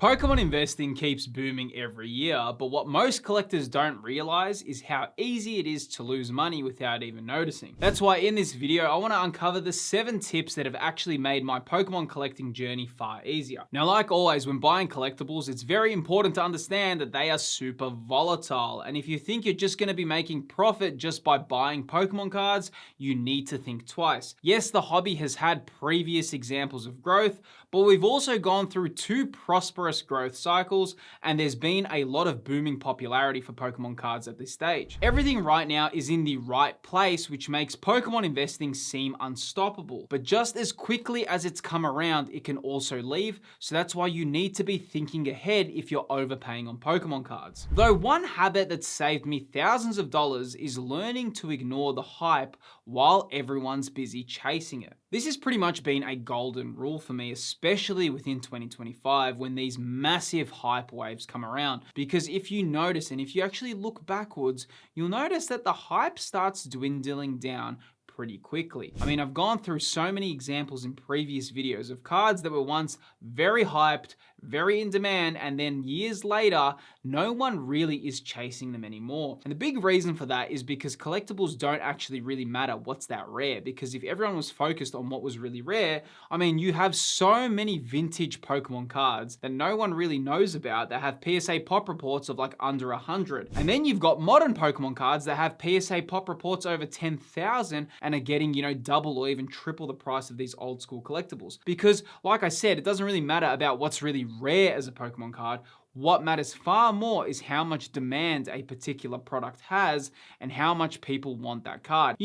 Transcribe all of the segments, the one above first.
Pokemon investing keeps booming every year, but what most collectors don't realize is how easy it is to lose money without even noticing. That's why in this video, I want to uncover the 7 tips that have actually made my Pokemon collecting journey far easier. Now, like always, when buying collectibles, it's very important to understand that they are super volatile. And if you think you're just going to be making profit just by buying Pokemon cards, you need to think twice. Yes, the hobby has had previous examples of growth, but we've also gone through 2 prosperous growth cycles, and there's been a lot of booming popularity for Pokemon cards at this stage. Everything right now is in the right place, which makes Pokemon investing seem unstoppable. But just as quickly as it's come around, it can also leave, so that's why you need to be thinking ahead if you're overpaying on Pokemon cards. Though one habit that saved me thousands of dollars is learning to ignore the hype while everyone's busy chasing it. This has pretty much been a golden rule for me, especially within 2025 when these massive hype waves come around. Because if you notice, and if you actually look backwards, you'll notice that the hype starts dwindling down pretty quickly. I mean, I've gone through so many examples in previous videos of cards that were once very hyped, very in demand, and then years later, no one really is chasing them anymore. And the big reason for that is because collectibles don't actually really matter what's that rare, because if everyone was focused on what was really rare, I mean, you have so many vintage Pokemon cards that no one really knows about that have PSA pop reports of like under 100. And then you've got modern Pokemon cards that have PSA pop reports over 10,000 and are getting, double or even triple the price of these old school collectibles. Because like I said, it doesn't really matter about what's really rare as a Pokemon card. What matters far more is how much demand a particular product has and how much people want that card.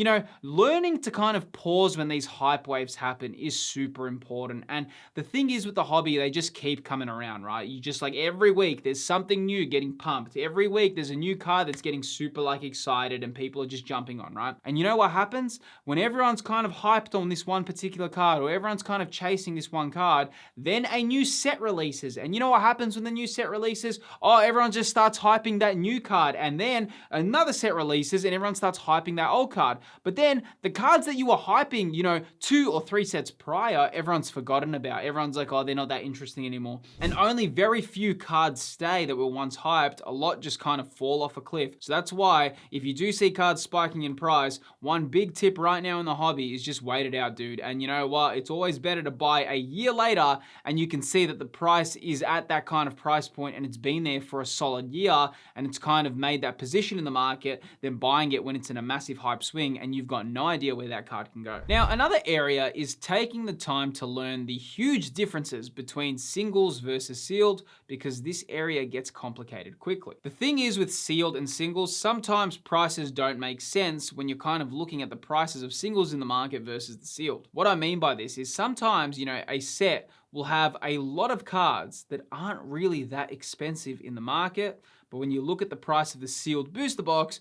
Learning to kind of pause when these hype waves happen is super important. And the thing is with the hobby, they just keep coming around, right? You just like every week there's something new getting pumped. Every week there's a new card that's getting super excited and people are just jumping on, right? And you know what happens? When everyone's kind of hyped on this one particular card or everyone's kind of chasing this one card, then a new set releases. And you know what happens when the new set releases? Everyone just starts hyping that new card, and then another set releases and everyone starts hyping that old card. But then the cards that you were hyping, 2 or 3 sets prior, everyone's forgotten about. Everyone's like, oh, they're not that interesting anymore. And only very few cards stay that were once hyped. A lot just kind of fall off a cliff. So that's why if you do see cards spiking in price, one big tip right now in the hobby is just wait it out, dude. And you know what? It's always better to buy a year later and you can see that the price is at that kind of price point and it's been there for a solid year and it's kind of made that position in the market than buying it when it's in a massive hype swing and you've got no idea where that card can go. Now, another area is taking the time to learn the huge differences between singles versus sealed, because this area gets complicated quickly. The thing is with sealed and singles, sometimes prices don't make sense when you're kind of looking at the prices of singles in the market versus the sealed. What I mean by this is sometimes, a set will have a lot of cards that aren't really that expensive in the market. But when you look at the price of the sealed booster box,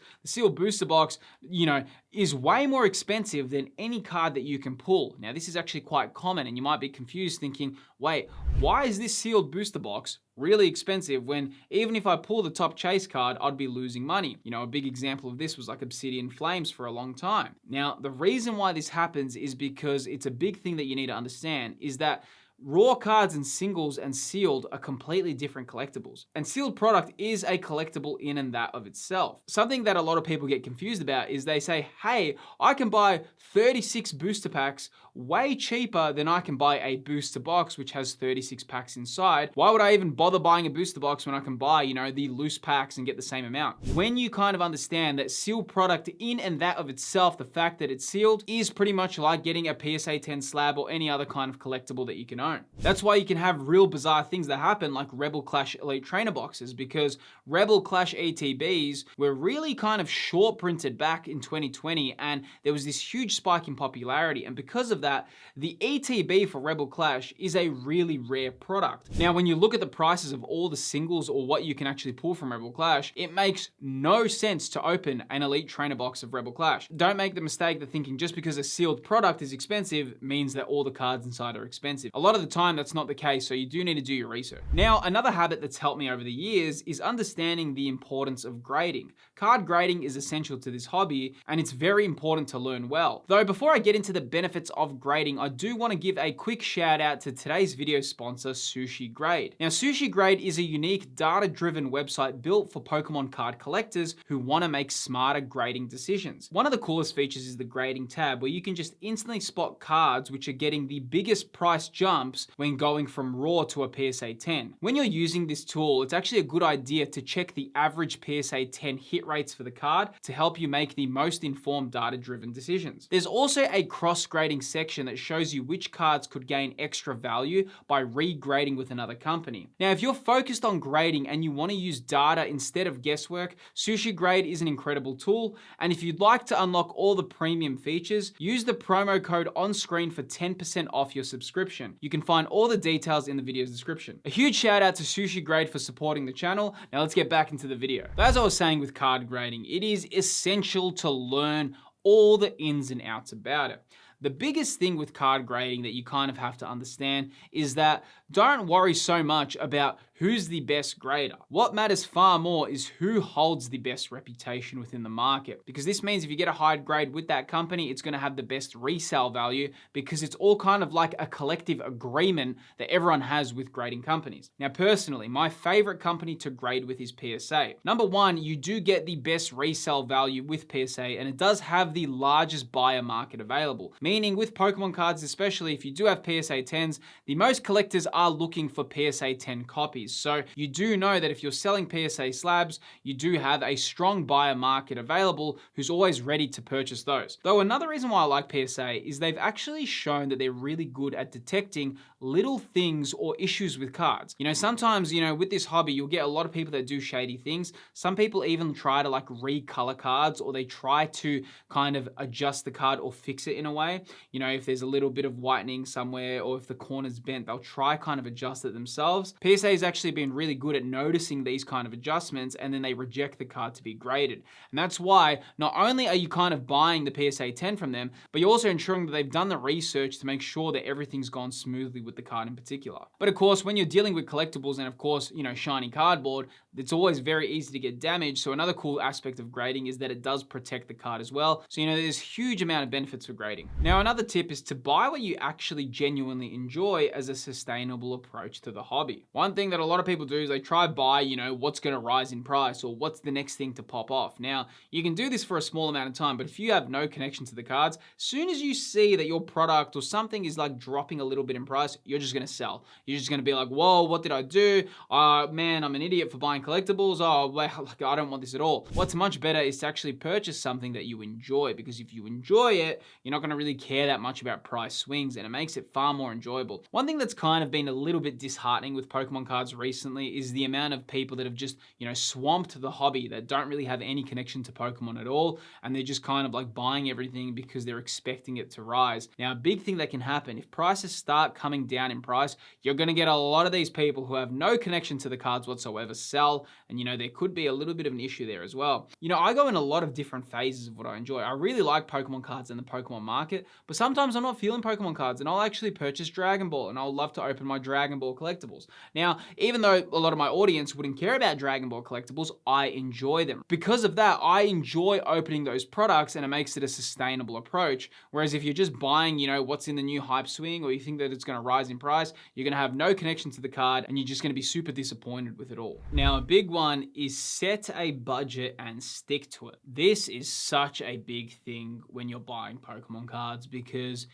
is way more expensive than any card that you can pull. Now, this is actually quite common and you might be confused thinking, wait, why is this sealed booster box really expensive when even if I pull the top chase card, I'd be losing money? A big example of this was like Obsidian Flames for a long time. Now, the reason why this happens is because it's a big thing that you need to understand is that raw cards and singles and sealed are completely different collectibles. And sealed product is a collectible in and that of itself. Something that a lot of people get confused about is they say, hey, I can buy 36 booster packs way cheaper than I can buy a booster box which has 36 packs inside. Why would I even bother buying a booster box when I can buy, the loose packs and get the same amount? When you kind of understand that sealed product in and that of itself, the fact that it's sealed is pretty much like getting a PSA 10 slab or any other kind of collectible that you can own. That's why you can have real bizarre things that happen like Rebel Clash Elite Trainer boxes, because Rebel Clash ETBs were really kind of short printed back in 2020 and there was this huge spike in popularity, and because of that, the ETB for Rebel Clash is a really rare product. Now, when you look at the prices of all the singles or what you can actually pull from Rebel Clash, it makes no sense to open an Elite Trainer box of Rebel Clash. Don't make the mistake that thinking just because a sealed product is expensive means that all the cards inside are expensive. A lot of of the time that's not the case, so you do need to do your research. Now, another habit that's helped me over the years is understanding the importance of grading. Card grading is essential to this hobby, and it's very important to learn well. Though before I get into the benefits of grading, I do want to give a quick shout out to today's video sponsor, Sushi Grade. Now, Sushi Grade is a unique data-driven website built for Pokemon card collectors who want to make smarter grading decisions. One of the coolest features is the grading tab, where you can just instantly spot cards which are getting the biggest price jumps when going from raw to a PSA 10. When you're using this tool, it's actually a good idea to check the average PSA 10 hit rates for the card to help you make the most informed data-driven decisions. There's also a cross-grading section that shows you which cards could gain extra value by regrading with another company. Now, if you're focused on grading and you want to use data instead of guesswork, Sushi Grade is an incredible tool, and if you'd like to unlock all the premium features, use the promo code on screen for 10% off your subscription. You can find all the details in the video's description. A huge shout out to Sushi Grade for supporting the channel. Now let's get back into the video. As I was saying with card grading, it is essential to learn all the ins and outs about it. The biggest thing with card grading that you kind of have to understand is that don't worry so much about who's the best grader. What matters far more is who holds the best reputation within the market. Because this means if you get a high grade with that company, it's gonna have the best resale value because it's all kind of like a collective agreement that everyone has with grading companies. Now, personally, my favorite company to grade with is PSA. Number one, you do get the best resale value with PSA, and it does have the largest buyer market available. Meaning with Pokemon cards, especially if you do have PSA 10s, the most collectors are looking for PSA 10 copies. So you do know that if you're selling PSA slabs, you do have a strong buyer market available who's always ready to purchase those. Though another reason why I like PSA is they've actually shown that they're really good at detecting little things or issues with cards. You know, sometimes, with this hobby, you'll get a lot of people that do shady things. Some people even try to like recolor cards, or they try to kind of adjust the card or fix it in a way. If there's a little bit of whitening somewhere or if the corner's bent, they'll try kind of adjust it themselves. PSA has actually been really good at noticing these kind of adjustments, and then they reject the card to be graded. And that's why not only are you kind of buying the PSA 10 from them, but you're also ensuring that they've done the research to make sure that everything's gone smoothly with the card in particular. But of course, when you're dealing with collectibles and of course, shiny cardboard, it's always very easy to get damaged. So another cool aspect of grading is that it does protect the card as well. So, there's a huge amount of benefits for grading. Now, another tip is to buy what you actually genuinely enjoy as a sustainable approach to the hobby. One thing that a lot of people do is they try buy, what's going to rise in price or what's the next thing to pop off. Now, you can do this for a small amount of time, but if you have no connection to the cards, as soon as you see that your product or something is like dropping a little bit in price, you're just going to sell. You're just going to be like, whoa, what did I do? Man, I'm an idiot for buying collectibles. Oh, well, I don't want this at all. What's much better is to actually purchase something that you enjoy, because if you enjoy it, you're not going to really care that much about price swings, and it makes it far more enjoyable. One thing that's kind of been a little bit disheartening with Pokemon cards recently is the amount of people that have just, swamped the hobby that don't really have any connection to Pokemon at all, and they're just kind of like buying everything because they're expecting it to rise. Now, a big thing that can happen, if prices start coming down in price, you're going to get a lot of these people who have no connection to the cards whatsoever sell, and there could be a little bit of an issue there as well. I go in a lot of different phases of what I enjoy. I really like Pokemon cards in the Pokemon market, but sometimes I'm not feeling Pokemon cards, and I'll actually purchase Dragon Ball, and I'll love to open my Dragon Ball collectibles. Now, even though a lot of my audience wouldn't care about Dragon Ball collectibles, I enjoy them. Because of that, I enjoy opening those products, and it makes it a sustainable approach. Whereas if you're just buying, what's in the new hype swing, or you think that it's going to rise in price, you're going to have no connection to the card, and you're just going to be super disappointed with it all. Now, a big one is set a budget and stick to it. This is such a big thing when you're buying Pokemon cards, because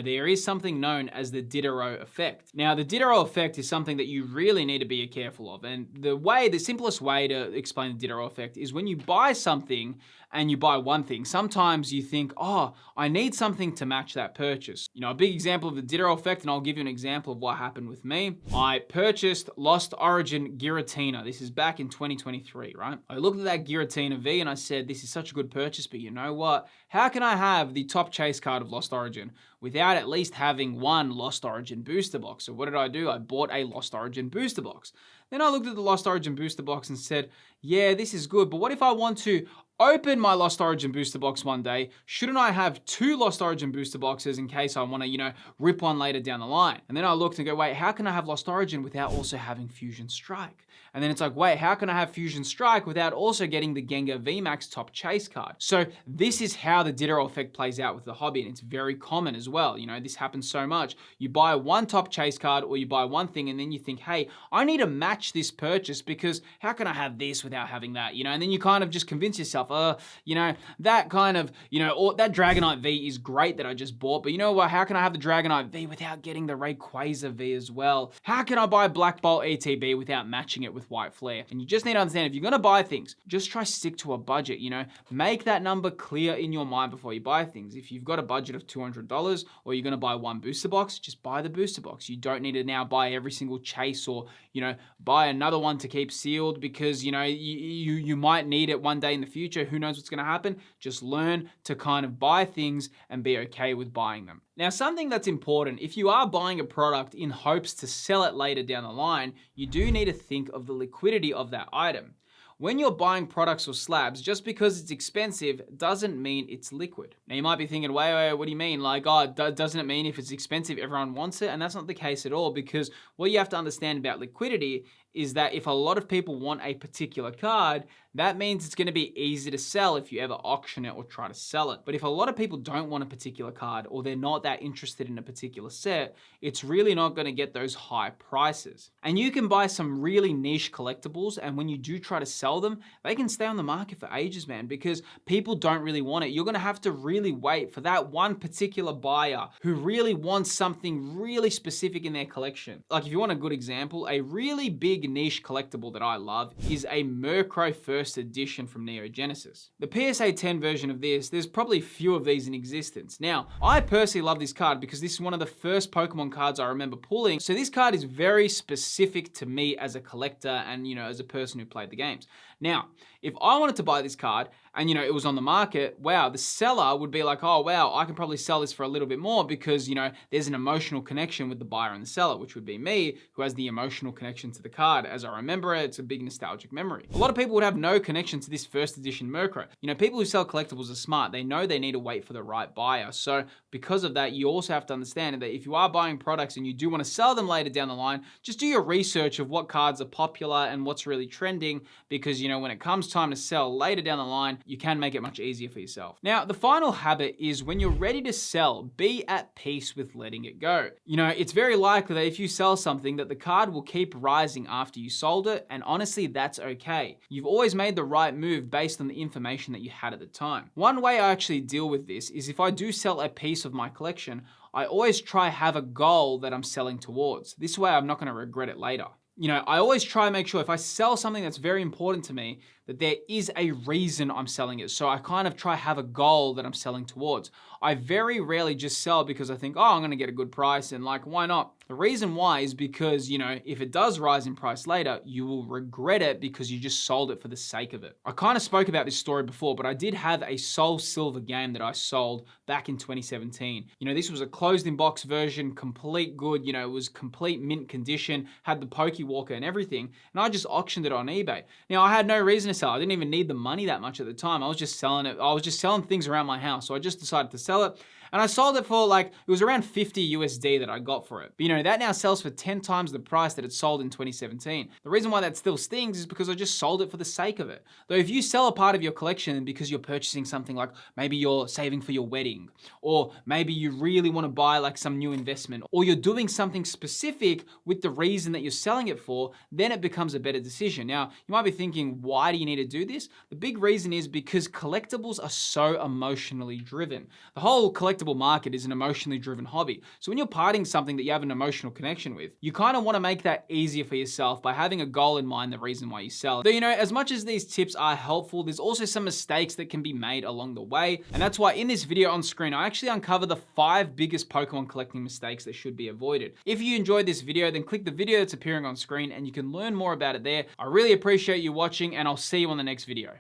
there is something known as the Diderot effect. Now, the Diderot effect is something that you really need to be careful of. And the simplest way to explain the Diderot effect is when you buy something and you buy one thing, sometimes you think, oh, I need something to match that purchase. A big example of the Diderot effect, and I'll give you an example of what happened with me. I purchased Lost Origin Giratina. This is back in 2023, right? I looked at that Giratina V and I said, this is such a good purchase, but you know what? How can I have the top chase card of Lost Origin without at least having one Lost Origin booster box? So what did I do? I bought a Lost Origin booster box. Then I looked at the Lost Origin booster box and said, yeah, this is good, but what if I want to open my Lost Origin booster box one day, shouldn't I have 2 Lost Origin booster boxes in case I want to, rip one later down the line? And then I looked and go, wait, how can I have Lost Origin without also having Fusion Strike? And then it's like, wait, how can I have Fusion Strike without also getting the Gengar VMAX top chase card? So this is how the Ditto effect plays out with the hobby, and it's very common as well. This happens so much. You buy one top chase card or you buy one thing and then you think, hey, I need to match this purchase because how can I have this without having that? And then you kind of just convince yourself, that kind of, or that Dragonite V is great that I just bought, but you know what? How can I have the Dragonite V without getting the Rayquaza V as well? How can I buy Black Bolt ETB without matching it with White Flare? And you just need to understand, if you're going to buy things, just try stick to a budget, make that number clear in your mind before you buy things. If you've got a budget of $200 or you're going to buy one booster box, just buy the booster box. You don't need to now buy every single chase or, buy another one to keep sealed because, you might need it one day in the future. Who knows what's going to happen? Just learn to kind of buy things and be okay with buying them. Now, something that's important, if you are buying a product in hopes to sell it later down the line, you do need to think of the liquidity of that item. When you're buying products or slabs, just because it's expensive doesn't mean it's liquid. Now you might be thinking, wait, what do you mean? Like, doesn't it mean if it's expensive, everyone wants it? And that's not the case at all, because what you have to understand about liquidity is that if a lot of people want a particular card, that means it's going to be easy to sell if you ever auction it or try to sell it. But if a lot of people don't want a particular card or they're not that interested in a particular set, it's really not going to get those high prices. And you can buy some really niche collectibles, and when you do try to sell them, they can stay on the market for ages, man, because people don't really want it. You're going to have to really wait for that one particular buyer who really wants something really specific in their collection. Like if you want a good example, a really big niche collectible that I love is a Murkrow First Edition from Neo Genesis. The PSA 10 version of this, there's probably few of these in existence. Now, I personally love this card because this is one of the first Pokemon cards I remember pulling. So this card is very specific to me as a collector and, as a person who played the games. Now, if I wanted to buy this card and, it was on the market, wow, the seller would be like, oh, wow, I can probably sell this for a little bit more because, there's an emotional connection with the buyer and the seller, which would be me, who has the emotional connection to the card. As I remember it, it's a big nostalgic memory. A lot of people would have no connection to this first edition Murkrow. People who sell collectibles are smart. They know they need to wait for the right buyer. So because of that, you also have to understand that if you are buying products and you do want to sell them later down the line, just do your research of what cards are popular and what's really trending, because, when it comes time to sell later down the line, you can make it much easier for yourself. Now, the final habit is when you're ready to sell, be at peace with letting it go. It's very likely that if you sell something that the card will keep rising after you sold it, and honestly, that's okay. You've always made the right move based on the information that you had at the time. One way I actually deal with this is if I do sell a piece of my collection, I always try have a goal that I'm selling towards. This way I'm not going to regret it later. I always try and make sure if I sell something that's very important to me, that there is a reason I'm selling it. So I kind of try have a goal that I'm selling towards. I very rarely just sell because I think, oh, I'm going to get a good price and like, why not? The reason why is because, if it does rise in price later, you will regret it because you just sold it for the sake of it. I kind of spoke about this story before, but I did have a Soul Silver game that I sold back in 2017. This was a closed in box version, complete good, it was complete mint condition, had the Pokewalker and everything, and I just auctioned it on eBay. Now, I had no reason to sell. I didn't even need the money that much at the time. I was just selling it. I was just selling things around my house, so I just decided to sell it. And I sold it for it was around 50 USD that I got for it. But that now sells for 10 times the price that it sold in 2017. The reason why that still stings is because I just sold it for the sake of it. Though if you sell a part of your collection because you're purchasing something like maybe you're saving for your wedding, or maybe you really want to buy some new investment, or you're doing something specific with the reason that you're selling it for, then it becomes a better decision. Now, you might be thinking, why do you need to do this? The big reason is because collectibles are so emotionally driven. The whole collectible market is an emotionally driven hobby. So when you're parting something that you have an emotional connection with, you kind of want to make that easier for yourself by having a goal in mind, the reason why you sell. So, as much as these tips are helpful, there's also some mistakes that can be made along the way. And that's why in this video on screen, I actually uncover the 5 biggest Pokemon collecting mistakes that should be avoided. If you enjoyed this video, then click the video that's appearing on screen and you can learn more about it there. I really appreciate you watching, and I'll see you on the next video.